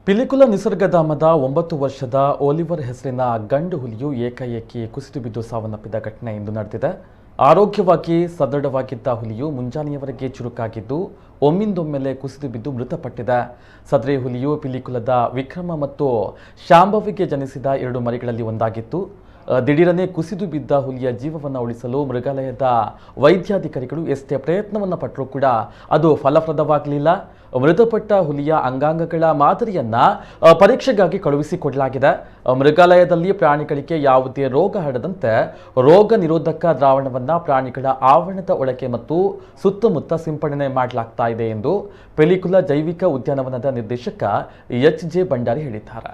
ಪಿಲಿಕುಳ ನಿಸರ್ಗಧಾಮದ 9 ವರ್ಷದ ಒಲಿವರ್ ಹೆಸರಿನ ಗಂಡು ಹುಲಿಯು ಏಕಾಏಕಿ ಕುಸಿದು ಬಿದ್ದು ಸಾವನ್ನಪ್ಪಿದ ಘಟನೆ ಇಂದು ನಡೆದಿದೆ. ಆರೋಗ್ಯವಾಗಿ ಸದೃಢವಾಗಿದ್ದ ಹುಲಿಯು ಮುಂಜಾನೆಯವರೆಗೆ ಚುರುಕಾಗಿದ್ದು ಒಮ್ಮಿಂದೊಮ್ಮೆಲೆ ಕುಸಿದು ಬಿದ್ದು ಮೃತಪಟ್ಟಿದೆ. ಸದರಿ ಹುಲಿಯು ಪಿಲಿಕುಳದ ವಿಕ್ರಮ ಮತ್ತು ಶಾಂಭವಿಗೆ ಜನಿಸಿದ 2 ಮರಿಗಳಲ್ಲಿ ಒಂದಾಗಿತ್ತು. ದಿಢೀರನೆ ಕುಸಿದು ಬಿದ್ದ ಹುಲಿಯ ಜೀವವನ್ನು ಉಳಿಸಲು ಮೃಗಾಲಯದ ವೈದ್ಯಾಧಿಕಾರಿಗಳು ಎಷ್ಟೇ ಪ್ರಯತ್ನವನ್ನು ಪಟ್ಟರೂ ಕೂಡ ಅದು ಫಲಪ್ರದವಾಗಲಿಲ್ಲ. ಮೃತಪಟ್ಟ ಹುಲಿಯ ಅಂಗಾಂಗಗಳ ಮಾದರಿಯನ್ನ ಪರೀಕ್ಷೆಗಾಗಿ ಕಳುಹಿಸಿಕೊಡಲಾಗಿದೆ. ಮೃಗಾಲಯದಲ್ಲಿ ಪ್ರಾಣಿಗಳಿಗೆ ಯಾವುದೇ ರೋಗ ಹರಡದಂತೆ ರೋಗ ನಿರೋಧಕ ದ್ರಾವಣವನ್ನ ಪ್ರಾಣಿಗಳ ಆವರಣದ ಒಳಗೆ ಮತ್ತು ಸುತ್ತಮುತ್ತ ಸಿಂಪಡಣೆ ಮಾಡಲಾಗ್ತಾ ಇದೆ ಎಂದು ಪಿಲಿಕುಳ ಜೈವಿಕ ಉದ್ಯಾನವನದ ನಿರ್ದೇಶಕ ಎಚ್.ಜೆ. ಭಂಡಾರಿ ಹೇಳಿದ್ದಾರೆ.